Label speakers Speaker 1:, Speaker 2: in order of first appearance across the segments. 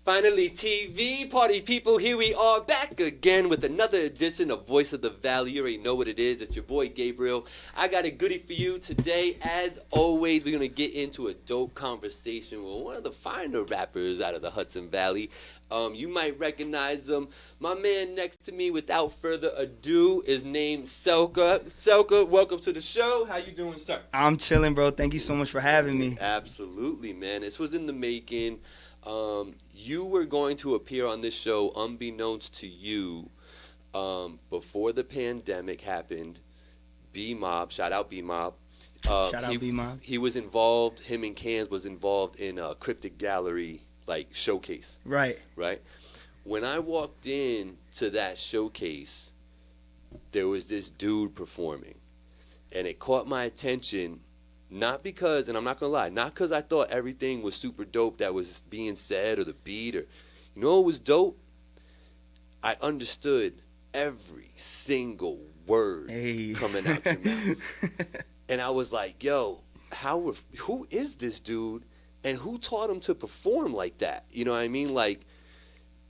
Speaker 1: Finally, TV party people, here we are back again with another edition of Voice of the Valley. You already know what it is. It's your boy Gabriel. I got a goodie for you today. As always, we're going to get into a dope conversation with one of the finer rappers out of the Hudson Valley. You might recognize him. My man next to me, without further ado, is named Selca. Selca, welcome to the show. How you doing, sir?
Speaker 2: I'm chilling, bro. Thank you so much for having me.
Speaker 1: Absolutely, man. This was in the making. You were going to appear on this show unbeknownst to you before the pandemic happened. B-Mob, shout out B-Mob.
Speaker 2: Shout out B-Mob.
Speaker 1: He was involved, him and Cans was involved in a Cryptic Gallery showcase.
Speaker 2: Right.
Speaker 1: When I walked in to that showcase, there was this dude performing, and it caught my attention. Not because, and I'm not gonna lie, not because I thought everything was super dope that was being said or the beat or, you know what was dope? I understood every single word coming out your mouth. And I was like, yo, who is this dude? And who taught him to perform like that? You know what I mean? Like,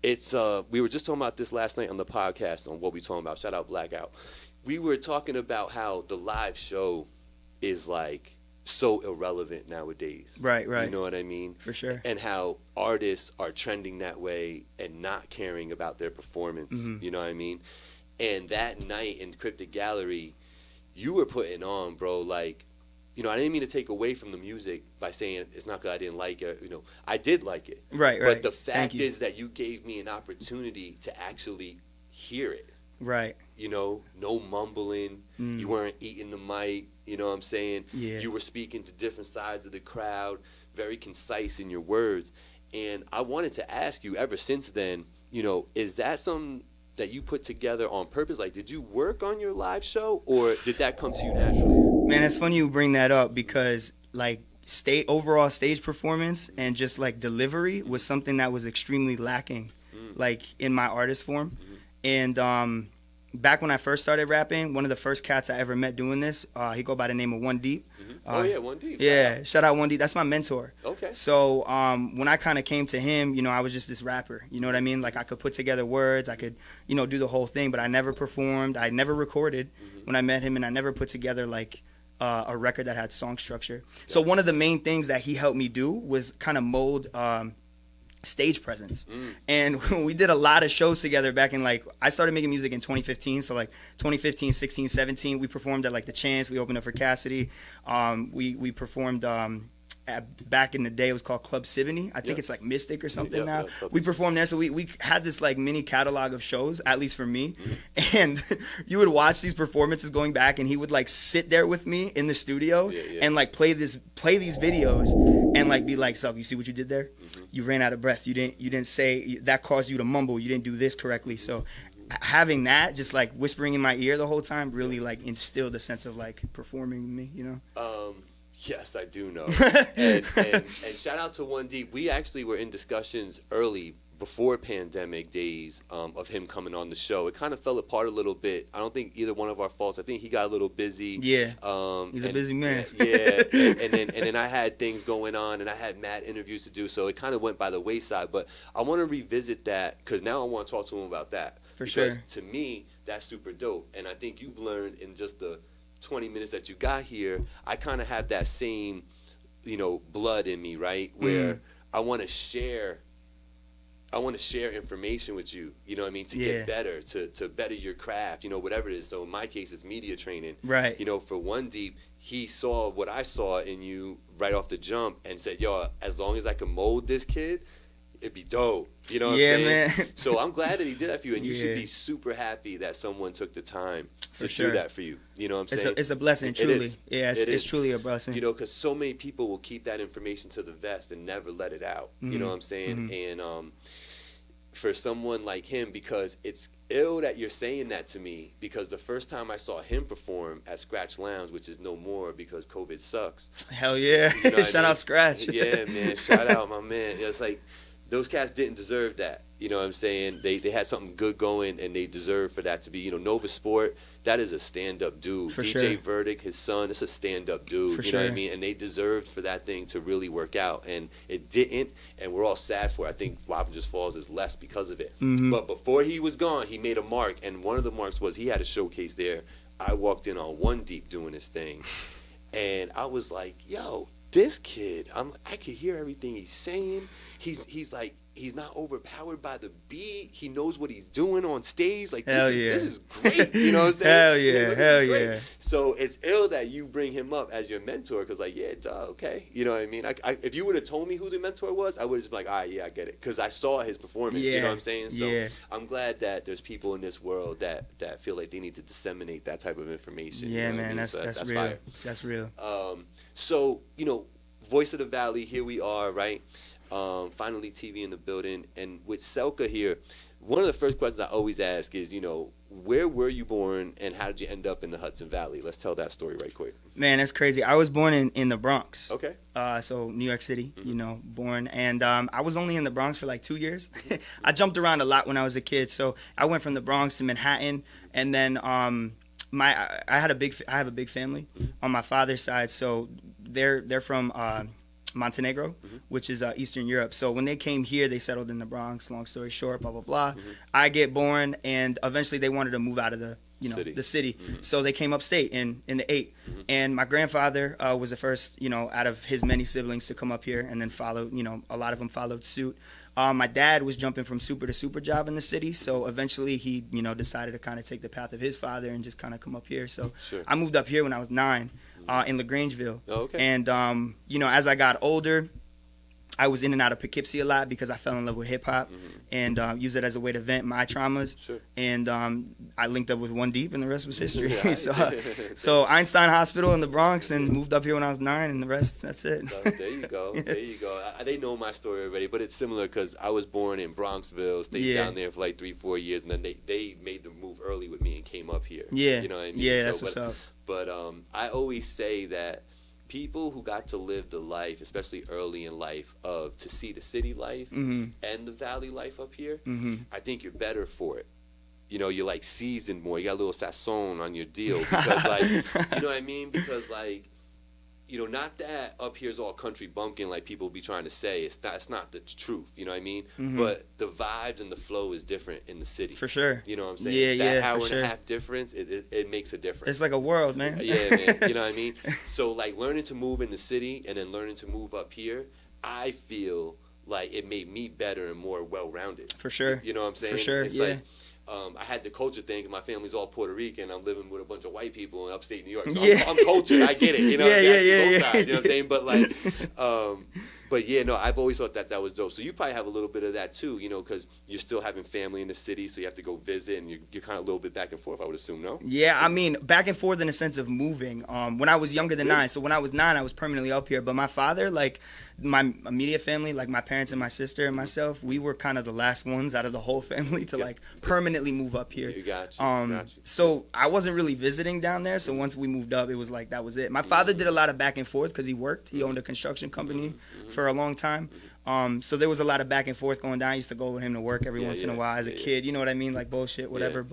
Speaker 1: it's, we were just talking about this last night on the podcast on what we talking about. Shout out Blackout. We were talking about how the live show is like, so irrelevant nowadays.
Speaker 2: Right.
Speaker 1: You know what I mean?
Speaker 2: For sure.
Speaker 1: And how artists are trending that way and not caring about their performance.
Speaker 2: Mm-hmm.
Speaker 1: You know what I mean? And that night in Cryptic Gallery, you were putting on, bro, like, you know, I didn't mean to take away from the music by saying it's not because I didn't like it. You know, I did like it.
Speaker 2: Right.
Speaker 1: But the fact is that you gave me an opportunity to actually hear it.
Speaker 2: Right.
Speaker 1: You know, no mumbling. You weren't eating the mic. You know what I'm saying?
Speaker 2: Yeah.
Speaker 1: You were speaking to different sides of the crowd, very concise in your words. And I wanted to ask you, ever since then, you know, is that something that you put together on purpose? Like, did you work on your live show, or did that come to you naturally?
Speaker 2: Man, it's funny you bring that up because, like, overall stage performance and just, like, delivery was something that was extremely lacking, like, in my artist form. And back when I first started rapping, one of the first cats I ever met doing this, he go by the name of One Deep.
Speaker 1: One Deep.
Speaker 2: Yeah, shout out One Deep. That's my mentor.
Speaker 1: Okay.
Speaker 2: So when I kind of came to him, you know, I was just this rapper. You know what I mean? Like, I could put together words. I could, you know, do the whole thing. But I never performed. I never recorded when I met him. And I never put together, like, a record that had song structure. So one of the main things that he helped me do was kind of mold stage presence. And we did a lot of shows together back in, like, I started making music in 2015, so like 2015, 16, 17, we performed at like the Chance. We opened up for Cassidy. We performed back in the day, it was called Club Siboney. I think it's like Mystic or something now. We performed there, so we had this like mini catalog of shows, at least for me. And you would watch these performances going back, and he would like sit there with me in the studio and like play these videos and like be like, "So you see what you did there? You ran out of breath. You didn't say that, caused you to mumble. You didn't do this correctly." So having that just like whispering in my ear the whole time really like instilled a sense of like performing in me, you know.
Speaker 1: Yes, I do know. and shout out to One Deep. We actually were in discussions early before pandemic days of him coming on the show. It kind of fell apart a little bit. I don't think either one of our faults. I think he got a little busy.
Speaker 2: Yeah. He's a busy man.
Speaker 1: Yeah. and then I had things going on, and I had mad interviews to do, so it kind of went by the wayside. But I want to revisit that because now I want to talk to him about that.
Speaker 2: For sure.
Speaker 1: Because to me, that's super dope. And I think you've learned in just the 20 minutes that you got here, I kind of have that same, you know, blood in me, right? Where I want to share information with you, you know what I mean, to get better, to better your craft, you know, whatever it is. So in my case, it's media training.
Speaker 2: Right.
Speaker 1: You know, for One Deep, he saw what I saw in you right off the jump and said, yo, as long as I can mold this kid, it'd be dope. You know what I'm saying? Man. So I'm glad that he did that for you, and you should be super happy that someone took the time to do that for you. You know what I'm saying?
Speaker 2: It's a blessing, truly. It's truly a blessing.
Speaker 1: You know, because so many people will keep that information to the vest and never let it out. You know what I'm saying? And for someone like him, because it's ill that you're saying that to me, because the first time I saw him perform at Scratch Lounge, which is no more because COVID sucks.
Speaker 2: Hell yeah.
Speaker 1: You know
Speaker 2: Shout out Scratch.
Speaker 1: Yeah, man. Shout out, my man. It's like, those cats didn't deserve that. You know what I'm saying? They had something good going, and they deserve for that to be, you know, Nova Sport, that is a stand-up dude.
Speaker 2: For
Speaker 1: DJ
Speaker 2: sure.
Speaker 1: Verdict, his son, it's a stand-up dude.
Speaker 2: For
Speaker 1: you know what I
Speaker 2: sure.
Speaker 1: mean? And they deserved for that thing to really work out, and it didn't, and we're all sad for it. I think Whopping Just Falls is less because of it.
Speaker 2: Mm-hmm.
Speaker 1: But before he was gone, he made a mark, and one of the marks was he had a showcase there. I walked in on One Deep doing his thing, and I was like, yo, this kid, I could hear everything he's saying. He's like, he's not overpowered by the beat. He knows what he's doing on stage. Like, this is great. You know what I'm saying?
Speaker 2: Hell yeah, hell yeah.
Speaker 1: So it's ill that you bring him up as your mentor, because, like, yeah, duh, okay. You know what I mean? If you would have told me who the mentor was, I would have just been like, all right, yeah, I get it. Because I saw his performance, you know what I'm saying? So I'm glad that there's people in this world that feel like they need to disseminate that type of information.
Speaker 2: Yeah,
Speaker 1: you know
Speaker 2: man,
Speaker 1: what I mean?
Speaker 2: that's real.
Speaker 1: Fire.
Speaker 2: That's real.
Speaker 1: So, you know, Voice of the Valley, here we are, right? Finally TV in the building. And with Selca here, one of the first questions I always ask is, you know, where were you born and how did you end up in the Hudson Valley? Let's tell that story right quick.
Speaker 2: Man, that's crazy. I was born in the Bronx.
Speaker 1: Okay.
Speaker 2: So New York City, you know, born. And I was only in the Bronx for like 2 years. I jumped around a lot when I was a kid. So I went from the Bronx to Manhattan. And then I have a big family on my father's side. So they're from Montenegro, which is Eastern Europe. So when they came here, they settled in the Bronx. Long story short, blah blah blah. I get born, and eventually they wanted to move out of the city. So they came upstate in the 8. And my grandfather was the first, you know, out of his many siblings to come up here, and then followed. You know, a lot of them followed suit. My dad was jumping from super to super job in the city, so eventually he, you know, decided to kind of take the path of his father and just kind of come up here. So I moved up here when I was 9. In LaGrangeville.
Speaker 1: Oh, okay.
Speaker 2: And, you know, as I got older, I was in and out of Poughkeepsie a lot because I fell in love with hip-hop and used it as a way to vent my traumas. Sure. And I linked up with One Deep, and the rest was history. So Einstein Hospital in the Bronx, and moved up here when I was 9, and the rest, that's it.
Speaker 1: There you go. There you go. They know my story already, but it's similar because I was born in Bronxville, stayed down there for like 3-4 years, and then they made the move early with me and came up here.
Speaker 2: Yeah.
Speaker 1: You know what I mean?
Speaker 2: Yeah, that's what's up.
Speaker 1: But I always say that people who got to live the life, especially early in life, to see the city life and the valley life up here, I think you're better for it. You know, you're like seasoned more. You got a little sazon on your deal because, like, you know what I mean? Because, like, you know, not that up here's all country bumpkin like people be trying to say. It's not the truth. You know what I mean? But the vibes and the flow is different in the city.
Speaker 2: For sure.
Speaker 1: You know what I'm saying?
Speaker 2: Yeah,
Speaker 1: that hour
Speaker 2: for
Speaker 1: and a half difference, it makes a difference.
Speaker 2: It's like a world, man.
Speaker 1: Yeah, man. You know what I mean? So, like, learning to move in the city and then learning to move up here, I feel like it made me better and more well-rounded.
Speaker 2: For sure.
Speaker 1: You know what I'm saying?
Speaker 2: For sure,
Speaker 1: it's like, I had the culture thing, 'cause my family's all Puerto Rican. I'm living with a bunch of white people in upstate New York. So I'm cultured. I get it. You know, both sides, you know what I'm saying? But, like, but yeah, no, I've always thought that was dope. So you probably have a little bit of that too, you know, because you're still having family in the city, so you have to go visit, and you're kind of a little bit back and forth, I would assume, no?
Speaker 2: Yeah, I mean, back and forth in the sense of moving. When I was younger than 9, so when I was 9, I was permanently up here. But my father, like, my immediate family, like my parents and my sister and myself, we were kind of the last ones out of the whole family to like permanently move up here.
Speaker 1: You got you.
Speaker 2: So I wasn't really visiting down there. So once we moved up, it was like that was it. My father did a lot of back and forth because he worked. He owned a construction company for a long time. So there was a lot of back and forth going down. I used to go with him to work every once in a while as a kid. You know what I mean? Like bullshit, whatever.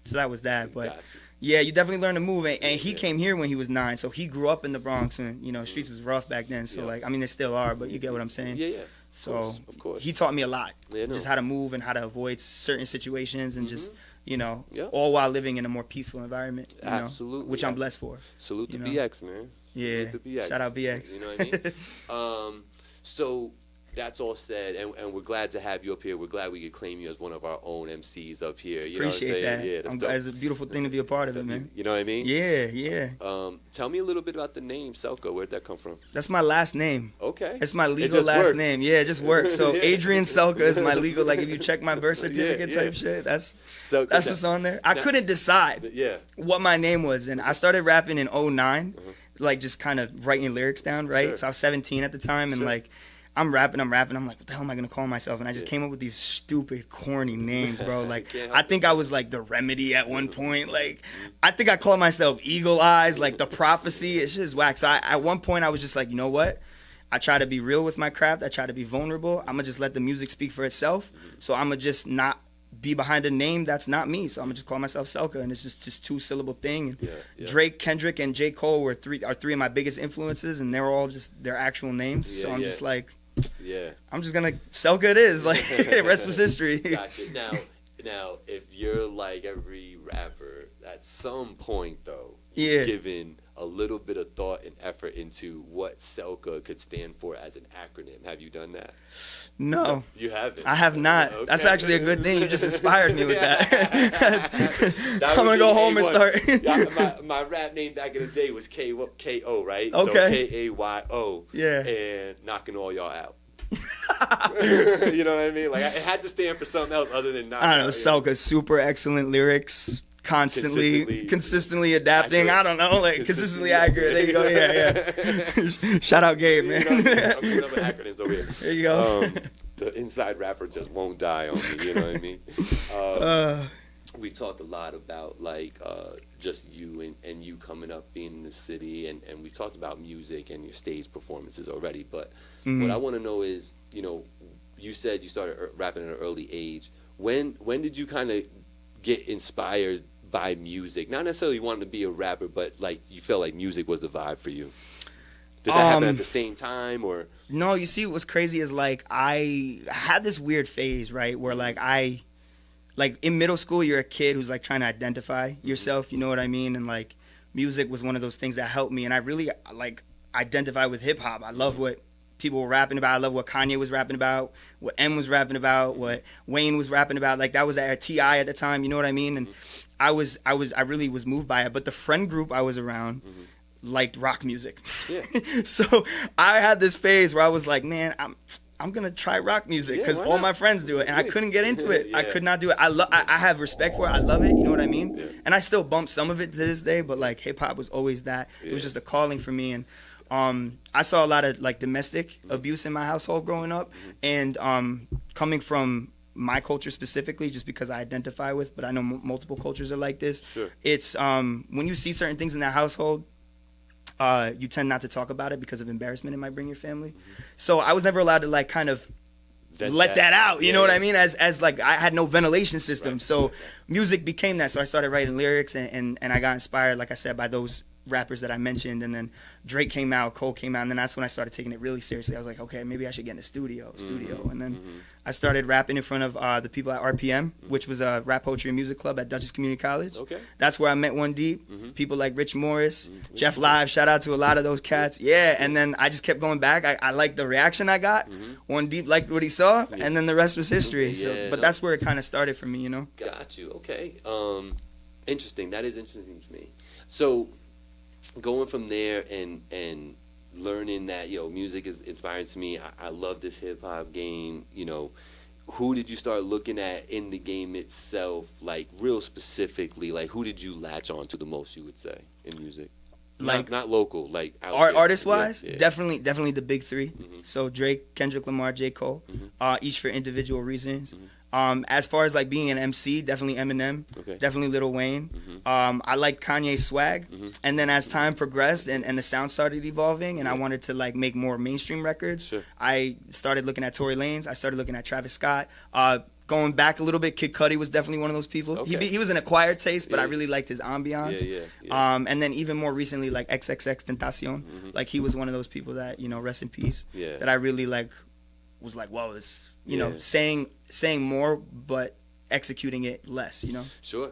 Speaker 2: So that was that. But yeah, you definitely learn to move. And he came here when he was 9. So he grew up in the Bronx, and, you know, streets was rough back then. So, like, I mean, they still are, but you get what I'm saying?
Speaker 1: Yeah.
Speaker 2: So
Speaker 1: of course.
Speaker 2: He taught me a lot.
Speaker 1: Yeah, no.
Speaker 2: Just how to move and how to avoid certain situations and just, you know, all while living in a more peaceful environment. You
Speaker 1: Absolutely.
Speaker 2: know, which I'm blessed for.
Speaker 1: Salute to
Speaker 2: know?
Speaker 1: BX, man.
Speaker 2: Yeah.
Speaker 1: Salute to BX.
Speaker 2: Shout out BX.
Speaker 1: You know what I mean? So that's all said, and we're glad to have you up here. We're glad we could claim you as one of our own MCs up here. You
Speaker 2: Appreciate
Speaker 1: know what I'm saying?
Speaker 2: that.
Speaker 1: Yeah, that's dope.
Speaker 2: It's a beautiful thing to be a part of it, man.
Speaker 1: You know what I mean?
Speaker 2: Yeah.
Speaker 1: Tell me a little bit about the name Selca. Where'd that come from?
Speaker 2: That's my last name.
Speaker 1: Okay.
Speaker 2: It's my legal last
Speaker 1: works.
Speaker 2: name. Yeah, it just works. So Adrian Selca is my legal, like if you check my birth certificate type shit, that's what's on there. I couldn't decide what my name was, and I started rapping in 2009, like just kind of writing lyrics down, right?
Speaker 1: Sure.
Speaker 2: So I was 17 at the time, and like I'm rapping. I'm like, what the hell am I gonna call myself? And I just came up with these stupid, corny names, bro. Like, I think I was like the Remedy at one point. Like, I think I called myself Eagle Eyes, like the Prophecy. It's just whack. So at one point, I was just like, you know what? I try to be real with my craft. I try to be vulnerable. I'm gonna just let the music speak for itself. So I'm gonna just not be behind a name that's not me. So I'm gonna just call myself Selca, and it's just 2-syllable thing. And Drake, Kendrick, and J. Cole are three of my biggest influences, and they're all just their actual names. So I'm just like, I'm just gonna Selca it is. Like, rest was history.
Speaker 1: Gotcha. Now, if you're like every rapper, at some point though, you've given a little bit of thought and effort into what Selca could stand for as an acronym. Have you done that?
Speaker 2: No.
Speaker 1: You haven't?
Speaker 2: I have not. Okay. That's actually a good thing. You just inspired me with that. I'm going to go home and start.
Speaker 1: my rap name back in the day was K-O, right?
Speaker 2: Okay.
Speaker 1: So K-A-Y-O.
Speaker 2: Yeah.
Speaker 1: And knocking all y'all out. You know what I mean? Like, it had to stand for something else other than knocking.
Speaker 2: I don't know. Selca, super excellent lyrics. Consistently adapting. Accurate. I don't know, like consistently accurate. There you go. Yeah. Shout out Gabe, man.
Speaker 1: I'm coming up with acronyms over here.
Speaker 2: There you go.
Speaker 1: The inside rapper just won't die on me. You know what I mean? We talked a lot about like just you and you coming up, being in the city, and we talked about music and your stage performances already. But what I want to know is, you know, you said you started rapping at an early age. When did you kind of get inspired by music? Not necessarily wanting to be a rapper, but like you felt like music was the vibe for you. Did that happen at the same time, or? No,
Speaker 2: you see, what's crazy is like I had this weird phase, right, where like in middle school, you're a kid who's like trying to identify yourself, you know what I mean? And like music was one of those things that helped me, and I really like identify with hip hop. I love what people were rapping about. I love what Kanye was rapping about, what M was rapping about, what Wayne was rapping about. Like that was at T.I. at the time, you know what I mean? And I really was moved by it. But the friend group I was around liked rock music. Yeah. So I had this phase where I was like, man, I'm gonna try rock music because all my friends do it, and I couldn't get into it. I could not do it. I have respect for it. I love it. You know what I mean? Yeah. And I still bump some of it to this day. But like hip hop was always that. It was just a calling for me. And I saw a lot of like domestic abuse in my household growing up, and coming from my culture specifically, just because I identify with, but I know multiple cultures are like this. Sure. It's when you see certain things in that household, you tend not to talk about it because of embarrassment it might bring your family. So I was never allowed to like kind of let that out, you know what I mean? As like I had no ventilation system, so music became that. So I started writing lyrics, and I got inspired, like I said, by those rappers that I mentioned, and then Drake came out, Cole came out, and then that's when I started taking it really seriously. I was like, okay, maybe I should get in a studio, and then I started rapping in front of the people at RPM, which was a rap poetry and music club at Dutchess Community College. Okay, that's where I met One Deep, people like Rich Morris, Jeff Live. Shout out to a lot of those cats. Yeah, and then I just kept going back. I liked the reaction I got. One Deep liked what he saw, and then the rest was history. But that's where it kind of started for me, you know.
Speaker 1: Got you. Okay. Interesting. That is interesting to me. So, going from there and learning that, music is inspiring to me. I love this hip hop game. Who did you start looking at in the game itself, like real specifically? Like, who did you latch on to the most, you would say, in music? Like not local, like
Speaker 2: artist wise, definitely the big three. So Drake, Kendrick Lamar, J. Cole, each for individual reasons. As far as like being an MC, definitely Eminem, definitely Lil Wayne. I like Kanye's swag, and then as time progressed and the sound started evolving, and I wanted to like make more mainstream records, I started looking at Tory Lanez. I started looking at Travis Scott. Going back a little bit, Kid Cudi was definitely one of those people. He was an acquired taste, but I really liked his ambiance. And then even more recently, like XXX Tentacion, like he was one of those people that, rest in peace, that I really like was like, whoa, this, saying more but executing it less,
Speaker 1: Sure.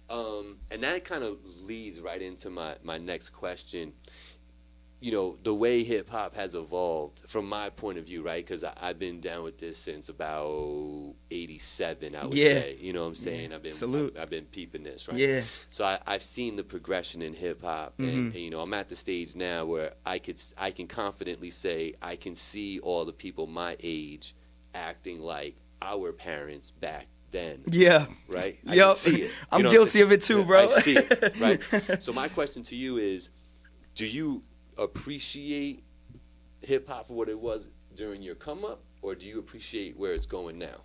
Speaker 1: And that kind of leads right into my next question. The way hip hop has evolved from my point of view, right? Because I've been down with this since about '87, I would say. You know what I'm saying? I've been peeping this, right? Yeah. So I've seen the progression in hip hop, and I'm at the stage now where I can confidently say I can see all the people my age acting like our parents back then. Yeah. Right? I can see it.
Speaker 2: I'm guilty of it too, bro.
Speaker 1: I see it, right? So my question to you is, do you appreciate hip hop for what it was during your come up, or do you appreciate where it's going now?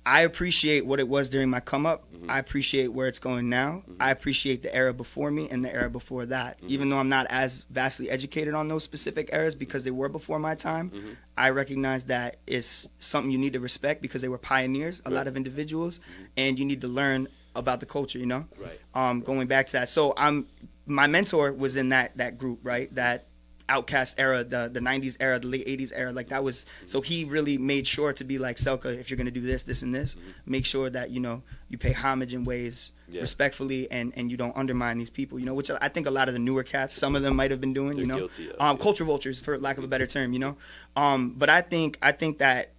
Speaker 2: I appreciate what it was during my come up. I appreciate where it's going now. I appreciate the era before me and the era before that. Even though I'm not as vastly educated on those specific eras because they were before my time, I recognize that it's something you need to respect because they were pioneers, a lot of individuals, and you need to learn about the culture, you know?
Speaker 1: Right.
Speaker 2: Going back to that. So my mentor was in that group, right? That Outcast era, the 90s era, the late 80s era, like that was, so he really made sure to be like, Selca, if you're going to do this, this, and this, make sure that, you know, you pay homage in ways respectfully and you don't undermine these people, you know, which I think a lot of the newer cats, some of them might have been doing,
Speaker 1: They're
Speaker 2: you know,
Speaker 1: guilty of,
Speaker 2: culture vultures, for lack of a better term, you know. But I think that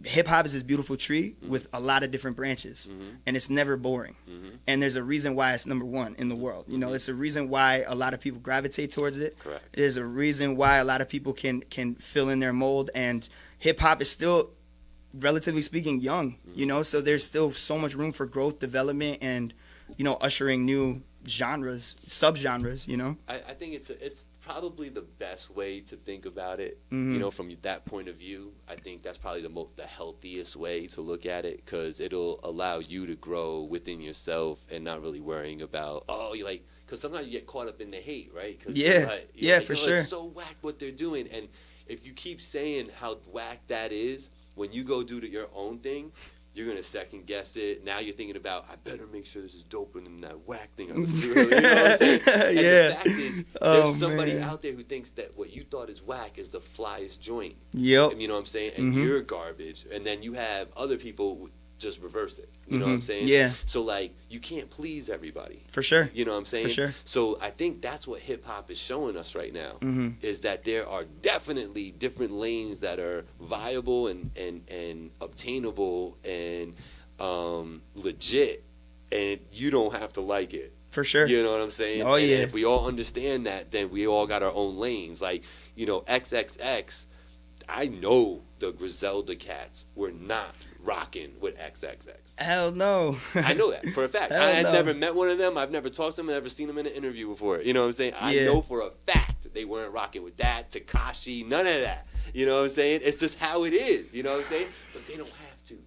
Speaker 2: hip hop is this beautiful tree with a lot of different branches, and it's never boring. And there's a reason why it's number one in the world. You know, it's a reason why a lot of people gravitate towards it.
Speaker 1: Correct.
Speaker 2: There's a reason why a lot of people can fill in their mold, and hip hop is still, relatively speaking, young. You know, so there's still so much room for growth, development, and, you know, ushering new genres, subgenres, you know.
Speaker 1: I think it's probably the best way to think about it. You know, from that point of view, I think that's probably the healthiest way to look at it, because it'll allow you to grow within yourself and not really worrying about, oh, you like, because sometimes you get caught up in the hate, right? Cause
Speaker 2: you're
Speaker 1: like,
Speaker 2: for
Speaker 1: oh,
Speaker 2: sure.
Speaker 1: It's so whack what they're doing, and if you keep saying how whack that is, when you go do your own thing, you're gonna second guess it. Now you're thinking about, I better make sure this is doper than that whack thing I was doing. You know what I'm saying? And the fact is, there's somebody out there who thinks that what you thought is whack is the flyest joint.
Speaker 2: Yep.
Speaker 1: You know what I'm saying? And you're garbage. And then you have other people who just reverse it. You know what I'm saying?
Speaker 2: Yeah.
Speaker 1: So like, you can't please everybody.
Speaker 2: For sure.
Speaker 1: You know what I'm saying?
Speaker 2: For sure.
Speaker 1: So I think that's what hip hop is showing us right now, is that there are definitely different lanes that are viable and obtainable and legit, and you don't have to like it.
Speaker 2: For sure.
Speaker 1: You know what I'm saying?
Speaker 2: Oh,
Speaker 1: and
Speaker 2: yeah.
Speaker 1: if we all understand that, then we all got our own lanes. Like, you know, XXX, I know the Griselda cats were not rocking with XXX.
Speaker 2: Hell no.
Speaker 1: I know that for a fact.
Speaker 2: Hell
Speaker 1: I've
Speaker 2: no.
Speaker 1: never met one of them. I've never talked to them. I've never seen them in an interview before. You know what I'm saying? I know for a fact they weren't rocking with that, Tekashi, none of that. You know what I'm saying? It's just how it is. You know what I'm saying? But they don't have to.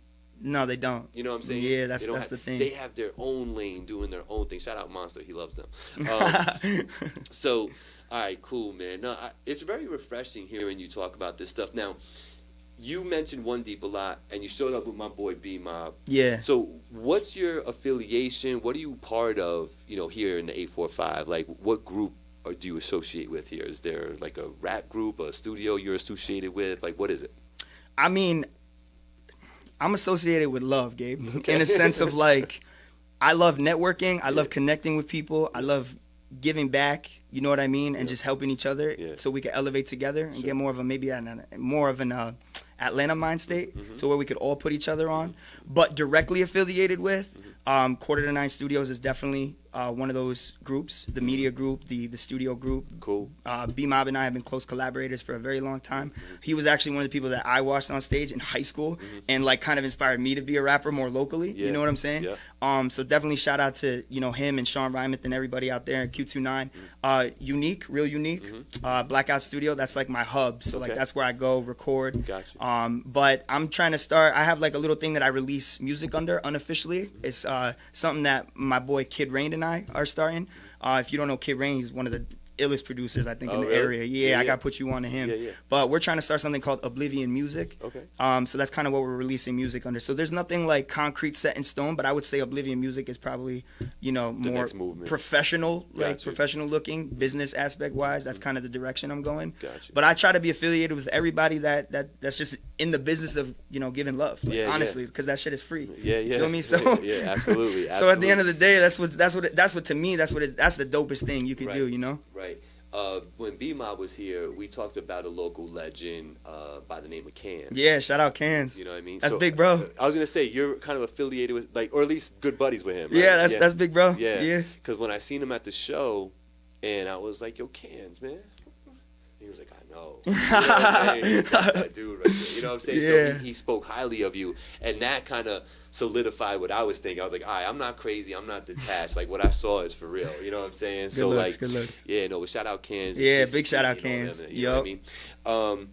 Speaker 2: No, they don't.
Speaker 1: You know what I'm saying?
Speaker 2: Yeah, that's the thing.
Speaker 1: They have their own lane, doing their own thing. Shout out Monster. He loves them. So, all right, cool, man. No, it's very refreshing hearing you talk about this stuff. Now, you mentioned One Deep a lot, and you showed up with my boy B-Mob.
Speaker 2: Yeah.
Speaker 1: So what's your affiliation? What are you part of, you know, here in the 845? Like, what group do you associate with here? Is there, like, a rap group, a studio you're associated with? Like, what is it?
Speaker 2: I mean, I'm associated with love, Gabe, in a sense of, like, I love networking. I love connecting with people. I love giving back, you know what I mean, and just helping each other so we can elevate together and get more of an Atlanta mind state, to where we could all put each other on. But directly affiliated with, Quarter to Nine Studios is definitely one of those groups, the media group, the studio group.
Speaker 1: Cool.
Speaker 2: B-Mob and I have been close collaborators for a very long time. He was actually one of the people that I watched on stage in high school and like kind of inspired me to be a rapper more locally. You know what I'm saying? So definitely shout out to, you know, him and Sean Rymeth and everybody out there in Q29. Unique, real unique. Blackout Studio, that's like my hub. So like that's where I go record.
Speaker 1: Gotcha.
Speaker 2: But I'm trying to start, I have like a little thing that I release music under unofficially. It's something that my boy Kid Rain and I are starting. If you don't know Kid Rain, he's one of the illest producers, I think, in the area. Yeah, I got to put you on to him. But we're trying to start something called Oblivion Music. So that's kind of what we're releasing music under. So there's nothing like concrete set in stone, but I would say Oblivion Music is probably, you know, more professional, like professional looking, business aspect wise. That's kind of the direction I'm going. But I try to be affiliated with everybody that's just in the business of, you know, giving love. Like, honestly, because that shit is free. You feel me? So
Speaker 1: absolutely.
Speaker 2: So at the end of the day, that's what to me, that's the dopest thing you can do, you know?
Speaker 1: Right. When B-Mob was here, we talked about a local legend by the name of Cans.
Speaker 2: Yeah, shout out Cans.
Speaker 1: You know what I mean?
Speaker 2: That's big bro.
Speaker 1: I was going to say, you're kind of affiliated with, like, or at least good buddies with him, right?
Speaker 2: Yeah, that's big bro.
Speaker 1: Yeah. Because when I seen him at the show, and I was like, yo, Cans, man. He was like, I know. You know what I'm saying? That's that dude right there. You know what I'm saying? So he spoke highly of you, and that kind of solidified what I was thinking. I was like, all right, I'm not crazy. I'm not detached. Like, what I saw is for real. You know what I'm saying?
Speaker 2: Good looks.
Speaker 1: Yeah, no, shout out Cans.
Speaker 2: Yeah, big shout out Cans.
Speaker 1: You know what I mean?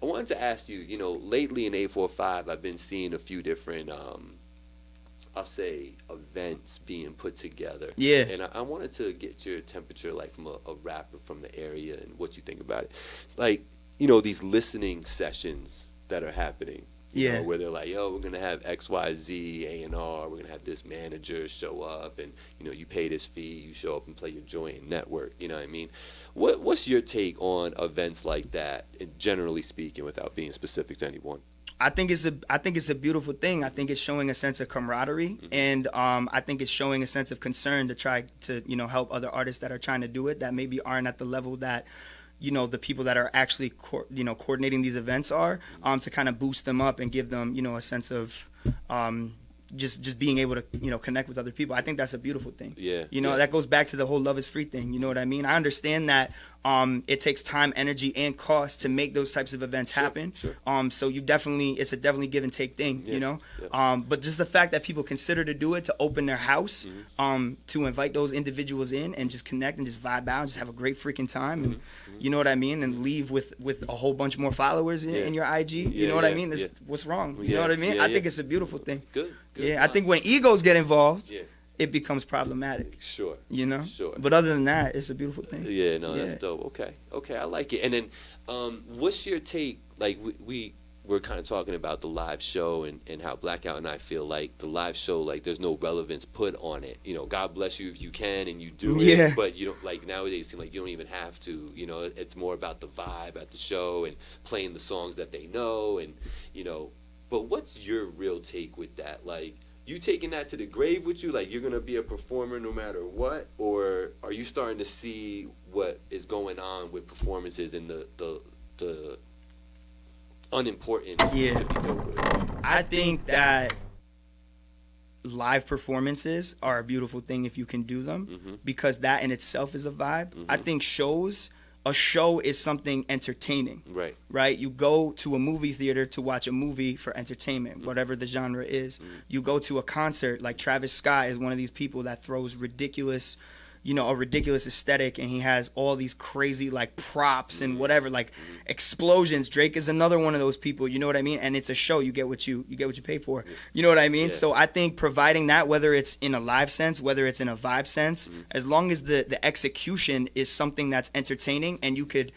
Speaker 1: I wanted to ask you, lately in 845, I've been seeing a few different, I'll say, events being put together.
Speaker 2: Yeah.
Speaker 1: And I wanted to get your temperature, like, from a rapper from the area and what you think about it. Like, these listening sessions that are happening. Where they're like, yo, we're going to have XYZ, A&R, we're going to have this manager show up, and, you pay this fee, you show up and play your joint and network, you know what I mean? What's your take on events like that, generally speaking, without being specific to anyone?
Speaker 2: I think it's a beautiful thing. I think it's showing a sense of camaraderie, and I think it's showing a sense of concern to try to, help other artists that are trying to do it that maybe aren't at the level that the people that are actually coordinating these events are, to kind of boost them up and give them a sense of just being able to connect with other people. I think that's a beautiful thing. That goes back to the whole love is free thing. You know what I mean? I understand that it takes time, energy, and cost to make those types of events happen.
Speaker 1: Sure.
Speaker 2: So it's a definitely give and take thing. But just the fact that people consider to do it, to open their house, to invite those individuals in and just connect and just vibe out and just have a great freaking time, and you know what I mean, and leave with a whole bunch more followers in your IG. You know what I mean? What's wrong? You know what I mean? I think it's a beautiful thing.
Speaker 1: Good.
Speaker 2: I think when egos get involved, it becomes problematic.
Speaker 1: Sure.
Speaker 2: Sure. But other than that, it's a beautiful thing.
Speaker 1: That's dope. Okay, I like it. And then, what's your take? Like, we're kind of talking about the live show and how Blackout and I feel like the live show, like, there's no relevance put on it. God bless you if you can and you do it, but you don't, like, nowadays it seems like you don't even have to. It's more about the vibe at the show and playing the songs that they know, and but what's your real take with that? Like, you taking that to the grave with you? Like, you're going to be a performer no matter what? Or are you starting to see what is going on with performances and the unimportant to be dealt with?
Speaker 2: I think that live performances are a beautiful thing if you can do them, because that in itself is a vibe. I think a show is something entertaining. Right? You go to a movie theater to watch a movie for entertainment, whatever the genre is. You go to a concert, like Travis Scott is one of these people that throws ridiculous, a ridiculous aesthetic, and he has all these crazy, like, props and whatever, like explosions. Drake is another one of those people, you know what I mean? And it's a show. You get what you pay for. You know what I mean? So I think providing that, whether it's in a live sense, whether it's in a vibe sense, as long as the execution is something that's entertaining and you could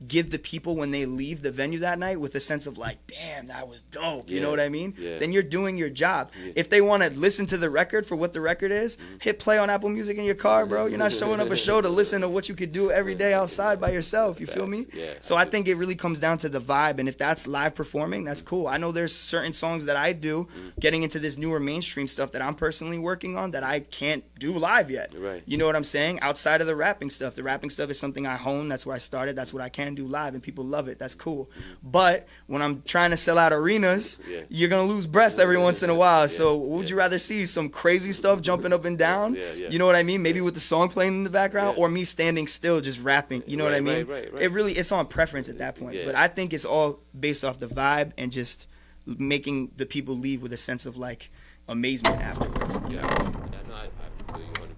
Speaker 2: give the people when they leave the venue that night with a sense of, like, damn, that was dope, you know what I mean? Then you're doing your job. If they want to listen to the record for what the record is, hit play on Apple Music in your car, bro. You're not showing up a show to listen to what you could do every day outside by yourself, you feel me? So I think it really comes down to the vibe, and if that's live performing, that's cool. I know there's certain songs that I do, getting into this newer mainstream stuff that I'm personally working on, that I can't do live yet. You know what I'm saying? Outside of the rapping stuff. The rapping stuff is something I hone. That's where I started. That's what I can do live, and people love it. That's cool. But when I'm trying to sell out arenas, you're gonna lose breath every once in a while. So would you rather see some crazy stuff jumping up and down, you know what I mean, maybe with the song playing in the background, or me standing still just rapping, you know what I mean? It's on preference at that point. But I think it's all based off the vibe and just making the people leave with a sense of, like, amazement afterwards.
Speaker 1: I feel you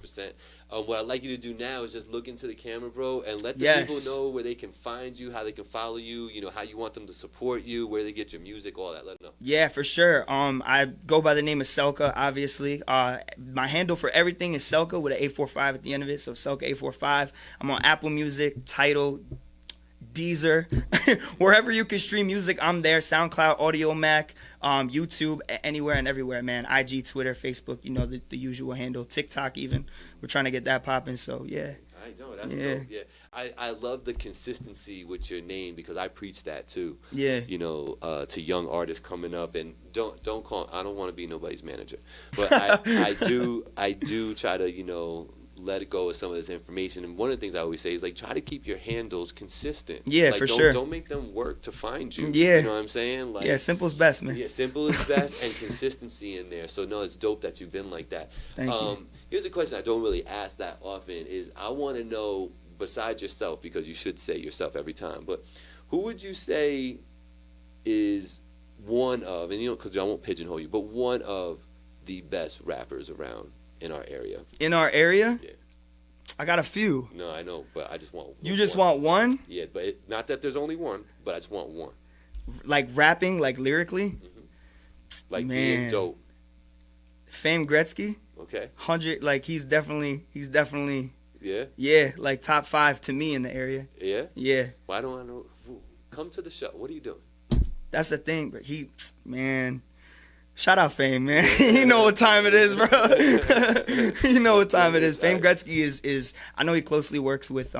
Speaker 1: 100%. What I'd like you to do now is just look into the camera, bro, and let the people know where they can find you, how they can follow you, how you want them to support you, where they get your music, all that. Let them know. Yeah,
Speaker 2: for sure. I go by the name of Selca, obviously. My handle for everything is Selca with an 845 at the end of it, so Selca 845. I'm on Apple Music, Tidal, Deezer, wherever you can stream music, I'm there. SoundCloud, Audio Mac, YouTube, anywhere and everywhere, man. IG, Twitter, Facebook, the usual handle. TikTok even. We're trying to get that popping, so yeah.
Speaker 1: I know, that's dope. Yeah, I love the consistency with your name, because I preach that too. To young artists coming up, and don't call. I don't want to be nobody's manager, but I do try to let it go with some of this information. And one of the things I always say is, like, try to keep your handles consistent.
Speaker 2: Yeah,
Speaker 1: like,
Speaker 2: for sure.
Speaker 1: Don't make them work to find you.
Speaker 2: Yeah.
Speaker 1: You know what I'm saying? Like,
Speaker 2: simple is best, man.
Speaker 1: Yeah, simple is best, and consistency in there. So, no, it's dope that you've been like that.
Speaker 2: Thank you.
Speaker 1: Here's a question I don't really ask that often is, I want to know, besides yourself, because you should say yourself every time, but who would you say is one of, and because I won't pigeonhole you, but one of the best rappers around in our area?
Speaker 2: In our area?
Speaker 1: Yeah.
Speaker 2: I got a few.
Speaker 1: No, I know, but I just want one.
Speaker 2: You just want one?
Speaker 1: Yeah, but not that there's only one, but I just want one.
Speaker 2: Like rapping, like lyrically.
Speaker 1: Like
Speaker 2: Man.
Speaker 1: being dope.
Speaker 2: Fame Gretzky.
Speaker 1: Okay.
Speaker 2: 100. Like he's definitely.
Speaker 1: Yeah.
Speaker 2: Yeah, like top 5 to me in the area.
Speaker 1: Yeah.
Speaker 2: Yeah.
Speaker 1: Why don't I know? Come to the show. What are you doing?
Speaker 2: That's the thing, but man. Shout out Fame, man. You know what time it is, bro. You know what time it is. Fame Gretzky is. I know he closely works with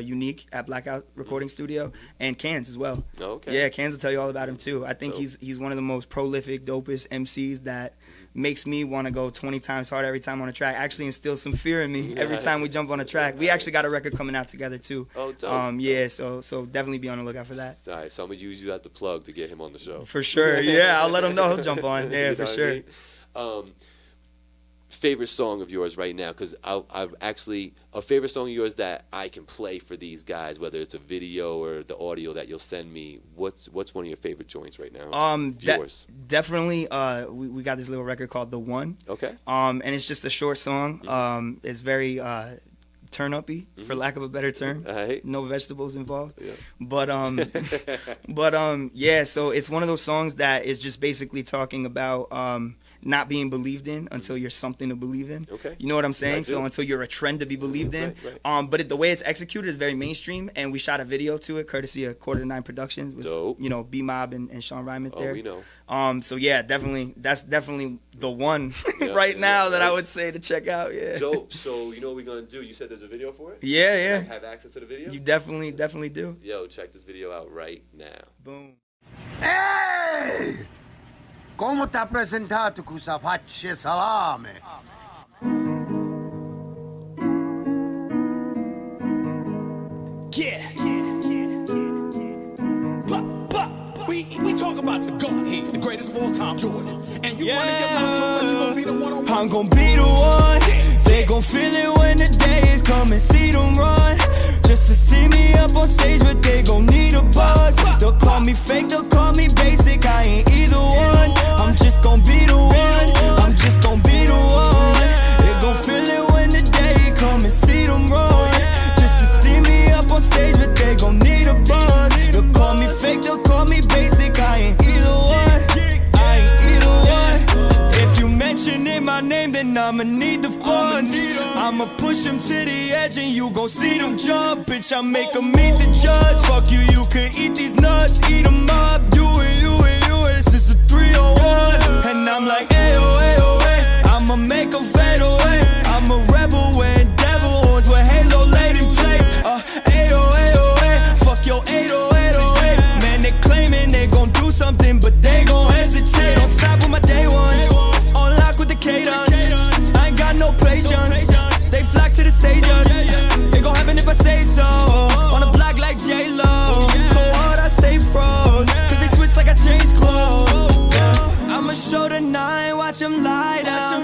Speaker 2: Unique at Blackout Recording Studio and Cans as well.
Speaker 1: Oh, okay.
Speaker 2: Yeah, Cans will tell you all about him too. I think he's one of the most prolific, dopest MCs that makes me want to go 20 times harder every time on a track. Actually instills some fear in me every time we jump on a track. We actually got a record coming out together too.
Speaker 1: Oh, dope.
Speaker 2: Yeah, so definitely be on the lookout for that.
Speaker 1: All right, so I'm gonna use you as the plug to get him on the show.
Speaker 2: For sure. Yeah, I'll let him know he'll jump on. Yeah, for sure.
Speaker 1: I mean? Favorite song of yours right now? Because I've actually a favorite song of yours that I can play for these guys, whether it's a video or the audio that you'll send me. What's one of your favorite joints right now? Yours.
Speaker 2: Definitely. We got this little record called The One.
Speaker 1: Okay.
Speaker 2: And it's just a short song. It's very turn uppy, for lack of a better term.
Speaker 1: Right.
Speaker 2: No vegetables involved.
Speaker 1: Yeah.
Speaker 2: But yeah. So it's one of those songs that is just basically talking about not being believed in until you're something to believe in.
Speaker 1: Okay.
Speaker 2: You know what I'm saying? So until you're a trend to be believed in.
Speaker 1: Right.
Speaker 2: But the way it's executed is very mainstream, and we shot a video to it, courtesy of Quarter to Nine Productions with
Speaker 1: Dope.
Speaker 2: B-Mob and Sean Ryman there.
Speaker 1: Oh, we know.
Speaker 2: So yeah, definitely, that's definitely the one now that I would say to check out. Yeah.
Speaker 1: Dope. So you know what we're gonna do? You said there's a video for it?
Speaker 2: Yeah.
Speaker 1: Have access to the video?
Speaker 2: You definitely do.
Speaker 1: Yo, check this video out right now.
Speaker 2: Boom.
Speaker 3: Ehi! Come ti ha presentato questa faccia salame?
Speaker 4: Yeah. We talk about the GOAT here, the greatest of all time, Jordan. And you running your mouth, so you gonna be the one-on-one.
Speaker 5: I'm gonna be the one. They gon' feel it when the day is coming, see them run. Just to see me up on stage, but they gon' need a buzz. They'll call me fake, they'll call me basic, I ain't either one. I'm just gon' be the one. I'm just gon' be the one. They gon' feel it when the day come and see them run. Just to see me up on stage, but they gon' need a buzz. They'll call me fake, they'll call me basic, I ain't either one. I ain't either one. If you mentioning my name, then I'ma need the funds. I'ma push them to the edge and you gon' see them jump. Bitch, I make them meet the judge. Fuck you, you can eat these nuts, eat them up. You and you and you, this is a 3-on-1. And I'm like, ayo, ayo, ay. I'ma make them fade away. I'm a rebel wearing devil horns with halo laid in place. Ayo, ayo, ay. Fuck your 80808. Man, they claiming they gon' do something, but they gon' hesitate. On top of my day ones, on lock with the cadence. I ain't got no patience. They flock to the stages. It gon' happen if I say so. On the block like J-Lo. Cold hard, I stay froze. Cause they switch like I changed clothes. I'ma show the 9, watch them light out.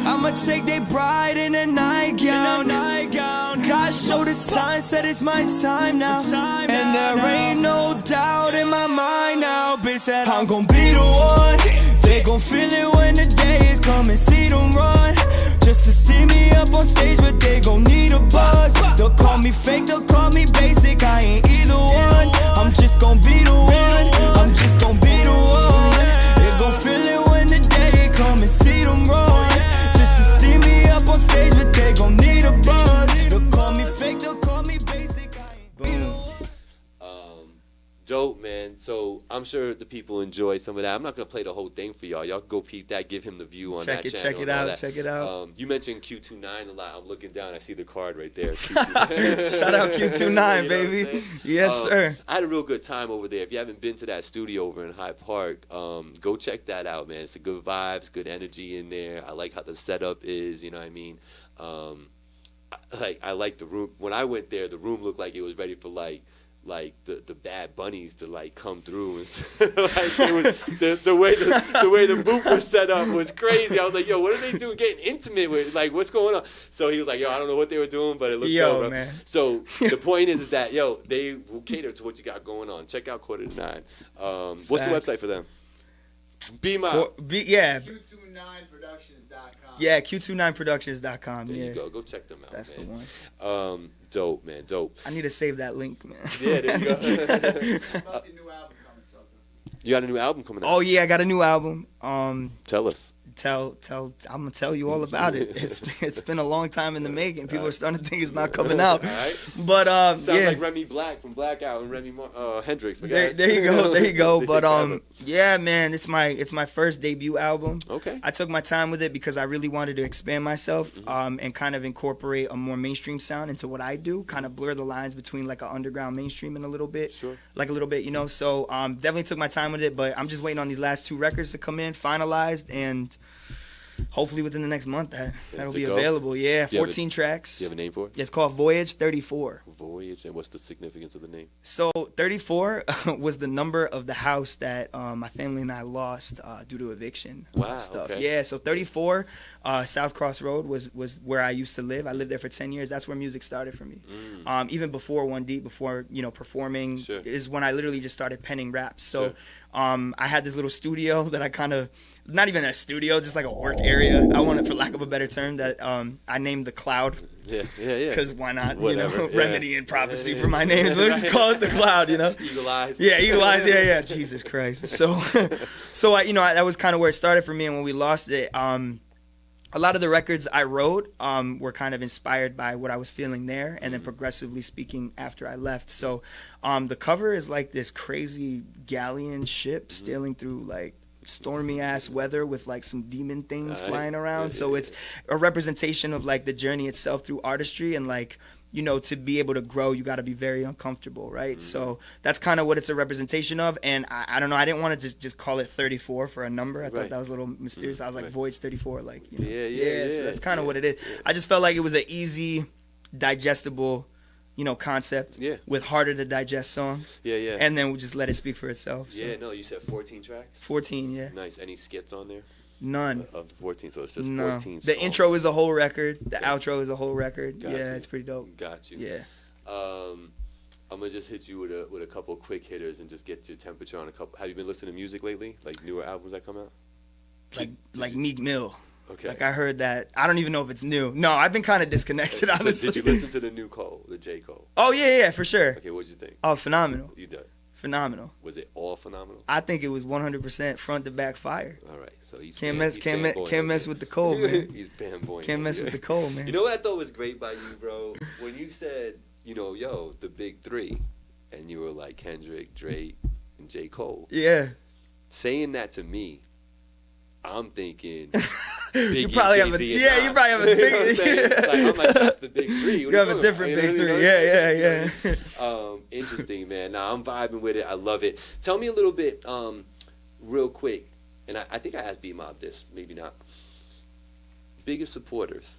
Speaker 5: I'ma take they bride in a nightgown. God showed the sign, said it's my time now. And there ain't no doubt in my mind now. Bitch said I'm gon' be the one. They gon' feel it when the day is coming, see them run. Just to see me up on stage, but they gon' need a buzz. They'll call me fake, they'll call me basic, I ain't either one. I'm just gon' be the one. I'm just gon' be the one. They gon' feel it when the day come and see them run. Just to see me up on stage, but they gon' need a buzz. They'll call me fake, they'll call me basic, I ain't either one.
Speaker 1: Dope, man. So I'm sure the people enjoy some of that. I'm not gonna play the whole thing for y'all. Y'all go peep that, give him the view on that channel.
Speaker 2: Check it out.
Speaker 1: You mentioned Q29 a lot. I'm looking down. I see the card right there.
Speaker 2: Shout out Q29, baby. Yes, sir.
Speaker 1: I had a real good time over there. If you haven't been to that studio over in Hyde Park, go check that out, man. It's a good vibes, good energy in there. I like how the setup is. You know what I mean? I like the room. When I went there, the room looked like it was ready for like the bad bunnies to like come through and like it was, the way the booth was set up was crazy. I was like, yo, what are they doing getting intimate with, like, what's going on? So he was like, yo, I don't know what they were doing, but it looked dope, bro.
Speaker 2: Man.
Speaker 1: So the point is that, yo, they will cater to what you got going on. Check out Quarter to Nine. What's the website for them? Be my.
Speaker 2: Yeah.
Speaker 5: Q29productions.com.
Speaker 2: Yeah, Q29productions.com.
Speaker 1: There
Speaker 2: Yeah.
Speaker 1: you go. Go check them out.
Speaker 2: That's
Speaker 1: man.
Speaker 2: the one.
Speaker 1: Dope, man. Dope.
Speaker 2: I need to save that link, man.
Speaker 1: Yeah, there you go.
Speaker 5: About the new album coming, Selca.
Speaker 1: You got a new album coming out.
Speaker 2: Oh yeah, I got a new album.
Speaker 1: Tell us.
Speaker 2: I'm gonna tell you all about it. It's been a long time in the making. People are starting to think it's not coming out.
Speaker 1: All right.
Speaker 2: But
Speaker 1: Sounds
Speaker 2: yeah.
Speaker 1: like Remy Black from Blackout and Remy Hendrix.
Speaker 2: There you go. But yeah, man, it's my first debut album.
Speaker 1: Okay.
Speaker 2: I took my time with it because I really wanted to expand myself, and kind of incorporate a more mainstream sound into what I do. Kind of blur the lines between like an underground mainstream and a little bit.
Speaker 1: Sure.
Speaker 2: Like a little bit, you know. So definitely took my time with it. But I'm just waiting on these last 2 records to come in, finalized, and hopefully within the next month that'll be available. Yeah, 14 tracks.
Speaker 1: Do you have a name for it?
Speaker 2: It's called Voyage 34.
Speaker 1: Voyage, and what's the significance of the name?
Speaker 2: So 34 was the number of the house that my family and I lost due to eviction stuff.
Speaker 1: Okay.
Speaker 2: Yeah, so 34 South Cross Road was where I used to live. I lived there for 10 years. That's where music started for me. Even before One Deep, before performing,
Speaker 1: Sure.
Speaker 2: is when I literally just started penning raps. So
Speaker 1: Sure.
Speaker 2: I had this little studio that I kind of, not even a studio, just like a work area. I want it, for lack of a better term, that I named the Cloud.
Speaker 1: Yeah.
Speaker 2: Because why not?
Speaker 1: Whatever, yeah.
Speaker 2: Remedy and prophecy for my name. So let's just call it the Cloud,
Speaker 1: Eagle Eyes.
Speaker 2: Yeah, Eagle Eyes. Yeah. Jesus Christ. So that was kind of where it started for me. And when we lost it, a lot of the records I wrote were kind of inspired by what I was feeling there, and then progressively speaking after I left. So the cover is like this crazy galleon ship sailing through like stormy ass weather with like some demon things flying around. So it's a representation of like the journey itself through artistry, and like, to be able to grow, you got to be very uncomfortable, right? So that's kind of what it's a representation of. And I don't know, I didn't want to just call it 34 for a number. I thought that was a little mysterious. I was like, Voyage 34, like,
Speaker 1: Yeah.
Speaker 2: So that's kind of what it is. Yeah. I just felt like it was an easy, digestible, concept with harder to digest songs.
Speaker 1: Yeah.
Speaker 2: And then we'll just let it speak for itself. So.
Speaker 1: Yeah, no, you said 14 tracks?
Speaker 2: 14, yeah.
Speaker 1: Nice. Any skits on there?
Speaker 2: None.
Speaker 1: Of the 14, so it's just 14
Speaker 2: No.
Speaker 1: songs.
Speaker 2: The intro is a whole record. The outro is a whole record.
Speaker 1: Got
Speaker 2: yeah,
Speaker 1: you.
Speaker 2: it's pretty dope.
Speaker 1: Got you.
Speaker 2: Yeah.
Speaker 1: I'm gonna just hit you with a couple quick hitters and just get your temperature on a couple. Have you been listening to music lately? Like newer albums that come out?
Speaker 2: Like Meek Mill.
Speaker 1: Okay.
Speaker 2: Like I heard that. I don't even know if it's new. No, I've been kind of disconnected, honestly.
Speaker 1: So did you listen to the new Cole, the J. Cole?
Speaker 2: Oh yeah, for sure.
Speaker 1: Okay, what'd you think?
Speaker 2: Oh, phenomenal.
Speaker 1: You did.
Speaker 2: Phenomenal.
Speaker 1: Was it all phenomenal?
Speaker 2: I think it was 100% front to back fire.
Speaker 1: All right, so he's
Speaker 2: can't mess with the Cole, man.
Speaker 1: He's fanboying.
Speaker 2: Can't mess with the Cole, man.
Speaker 1: You know what I thought was great by you, bro? When you said, the big 3, and you were like Kendrick, Drake, and J. Cole.
Speaker 2: Yeah.
Speaker 1: Saying that to me, I'm thinking
Speaker 2: you
Speaker 1: Biggie,
Speaker 2: probably have
Speaker 1: Jay-Z,
Speaker 2: you probably have a big.
Speaker 1: I'm like, that's the big 3.
Speaker 2: You have a different big 3. Yeah.
Speaker 1: Interesting, man. Nah, I'm vibing with it. I love it. Tell me a little bit, real quick, and I think I asked B-Mob this, maybe not. Biggest supporters.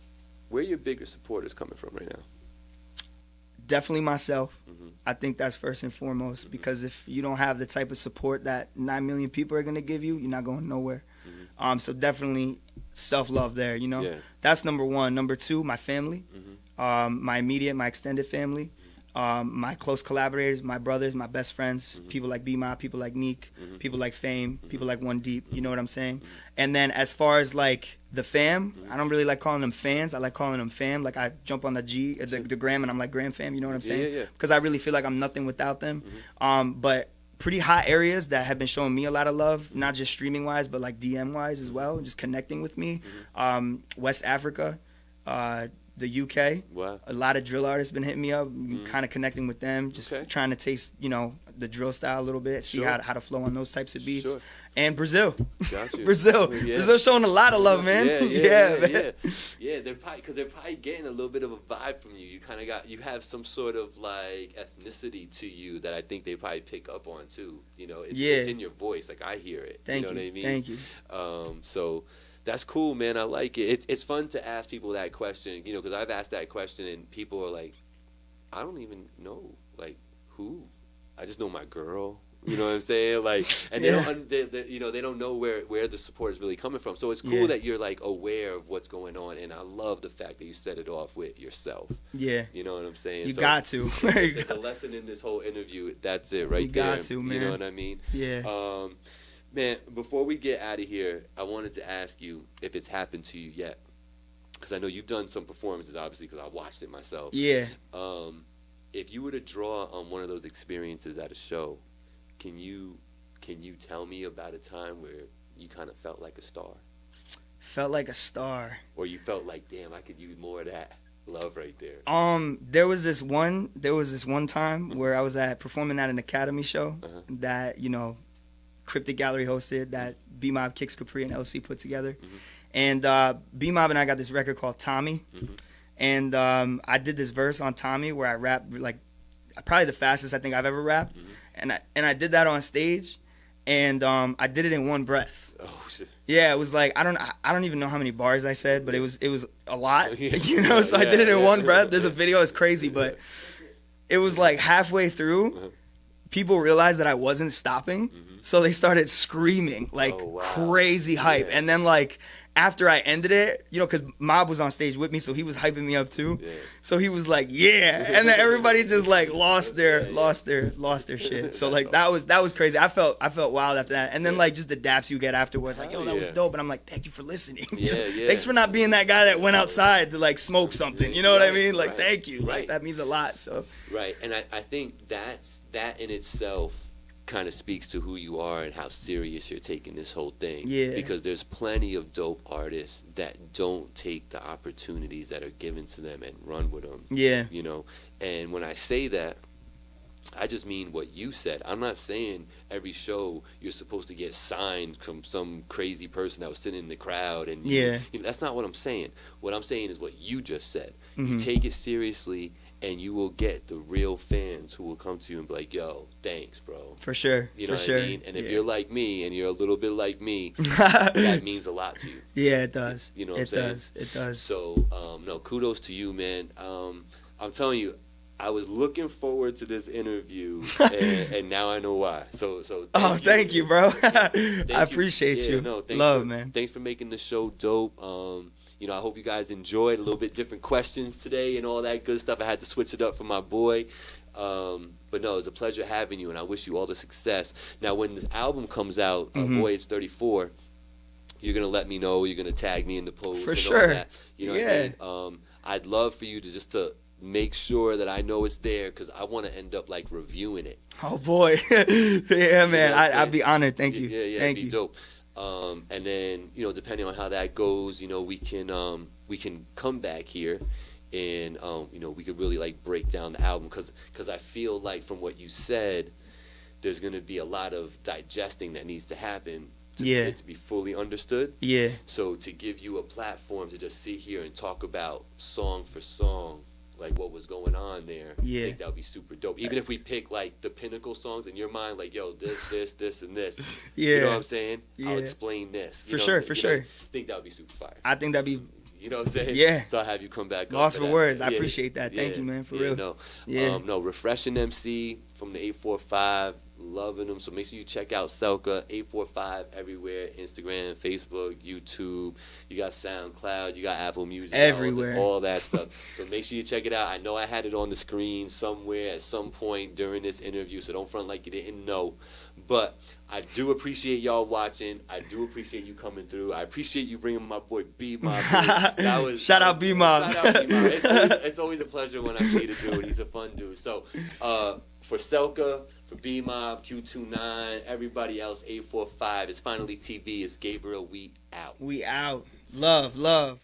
Speaker 1: Where are your biggest supporters coming from right now?
Speaker 2: Definitely myself. I think that's first and foremost, because if you don't have the type of support that 9 million people are going to give you, you're not going nowhere. So definitely self-love there, Yeah. That's number 1. Number 2, my family, my immediate, my extended family, my close collaborators, my brothers, my best friends, people like B-Mob, people like Neek, people like Fame, people like One Deep, you know what I'm saying? And then as far as like the fam, I don't really like calling them fans. I like calling them fam. Like I jump on the gram and I'm like Gram fam, you know what I'm saying?
Speaker 1: Yeah.
Speaker 2: Because I really feel like I'm nothing without them. But pretty hot areas that have been showing me a lot of love, not just streaming wise, but like DM wise as well, just connecting with me. West Africa, the UK.
Speaker 1: Wow.
Speaker 2: A lot of drill artists been hitting me up, kind of connecting with them, just trying to taste, the drill style a little bit, see how to flow on those types of beats.
Speaker 1: Sure.
Speaker 2: And Brazil.
Speaker 1: Got you.
Speaker 2: Brazil.
Speaker 1: Yeah.
Speaker 2: Brazil's showing a lot of love, man.
Speaker 1: Yeah. They're probably getting a little bit of a vibe from you. You have some sort of like ethnicity to you that I think they probably pick up on too. It's in your voice. Like I hear it.
Speaker 2: Thank
Speaker 1: you. Know what I mean?
Speaker 2: Thank you.
Speaker 1: So that's cool, man. I like it. It's fun to ask people that question, because I've asked that question and people are like, I don't even know, like, who? I just know my girl. You know what I'm saying? Like, and they don't know where the support is really coming from. So it's cool that you're like aware of what's going on, and I love the fact that you set it off with yourself.
Speaker 2: Yeah.
Speaker 1: You know what I'm saying?
Speaker 2: You got to.
Speaker 1: The lesson in this whole interview, that's it right there.
Speaker 2: You got to, man.
Speaker 1: You know what I mean?
Speaker 2: Yeah.
Speaker 1: Man, before we get out of here, I wanted to ask you if it's happened to you yet. Because I know you've done some performances, obviously, because I watched it myself.
Speaker 2: Yeah.
Speaker 1: If you were to draw on one of those experiences at a show, can you tell me about a time where you kind of felt like a star?
Speaker 2: Felt like a star.
Speaker 1: Or you felt like, damn, I could use more of that love right there.
Speaker 2: There was this one time where I was performing at an Academy show that, you know, Cryptic Gallery hosted, that B-Mob, Kicks Capri, and LC put together. And B-Mob and I got this record called Tommy. And I did this verse on Tommy where I rapped like probably the fastest I think I've ever rapped. And I did that on stage, and I did it in one breath.
Speaker 1: Oh shit.
Speaker 2: Yeah, it was like I don't even know how many bars I said, but it was a lot. You know, so I did it in one breath. There's a video, it's crazy, but it was like halfway through, people realized that I wasn't stopping, so they started screaming like crazy hype. And then like after I ended it, you know, because Mob was on stage with me, so he was hyping me up too. So he was like, yeah, and then everybody just like lost their shit. So like that was crazy. I felt wild after that. And then like just the daps you get afterwards, like, yo, that was dope. And I'm like, thank you for listening. Thanks for not being that guy that went outside to like smoke something. You know what I mean? Like, thank you. Like that means a lot. So
Speaker 1: and I think that in itself kind of speaks to who you are and how serious you're taking this whole thing. Because there's plenty of dope artists that don't take the opportunities that are given to them and run with them. You know, and when I say that, I just mean what you said. I'm not saying every show you're supposed to get signed from some crazy person that was sitting in the crowd. And you know, that's not what I'm saying. What I'm saying is what you just said. You take it seriously, and you will get the real fans who will come to you and be like, yo, thanks, bro.
Speaker 2: For sure.
Speaker 1: You know
Speaker 2: what
Speaker 1: I mean? And if you're like me and you're a little bit like me, that means a lot to you.
Speaker 2: Yeah, it does.
Speaker 1: You know what I'm saying?
Speaker 2: It does.
Speaker 1: So, no, kudos to you, man. I'm telling you, I was looking forward to this interview, and now I know why. So
Speaker 2: thank you, bro. I
Speaker 1: you.
Speaker 2: appreciate you.
Speaker 1: No,
Speaker 2: Love, man.
Speaker 1: Thanks for making the show dope. You know, I hope you guys enjoyed a little bit different questions today and all that good stuff. I had to switch it up for my boy. But no, it was a pleasure having you, and I wish you all the success. Now, when this album comes out, Voyage 34, you're going to let me know. You're going to tag me in the post.
Speaker 2: For
Speaker 1: and
Speaker 2: sure.
Speaker 1: all that. You know what I mean? I'd love for you to make sure that I know it's there, because I want to end up, like, reviewing it.
Speaker 2: Oh, boy. Yeah, man.
Speaker 1: You know
Speaker 2: I'd be honored. Thank you.
Speaker 1: Yeah,
Speaker 2: Thank
Speaker 1: it'd be dope. And then, you know, depending on how that goes, you know, we can come back here and, you know, we could really like break down the album, because I feel like from what you said, there's going to be a lot of digesting that needs to happen for it to be fully understood. So to give you a platform to just sit here and talk about song for song, like what was going on there, I think that would be super dope. Even if we pick like the pinnacle songs in your mind, like, yo, this, and this. You know what I'm saying? I'll explain this.
Speaker 2: For sure.
Speaker 1: I think that would be super fire.
Speaker 2: I think that'd be...
Speaker 1: You know what I'm saying?
Speaker 2: Yeah.
Speaker 1: So I'll have you come back.
Speaker 2: Lost for words. I appreciate that. Thank you, man. For real.
Speaker 1: No. No, refreshing MC from the 845. Loving them. So make sure you check out Selca 845 everywhere. Instagram, Facebook, YouTube. You got SoundCloud. You got Apple Music.
Speaker 2: Everywhere.
Speaker 1: All that stuff. So make sure you check it out. I know I had it on the screen somewhere at some point during this interview, so don't front like you didn't know. But I do appreciate y'all watching. I do appreciate you coming through. I appreciate you bringing my boy B-Mob.
Speaker 2: Shout out B-Mob.
Speaker 1: Shout out B-Mob. It's always a pleasure when I see the dude. He's a fun dude. So for Selca, for B-Mob, Q29, everybody else, 845, it's Finally TV. It's Gabriel. We out.
Speaker 2: We out. Love.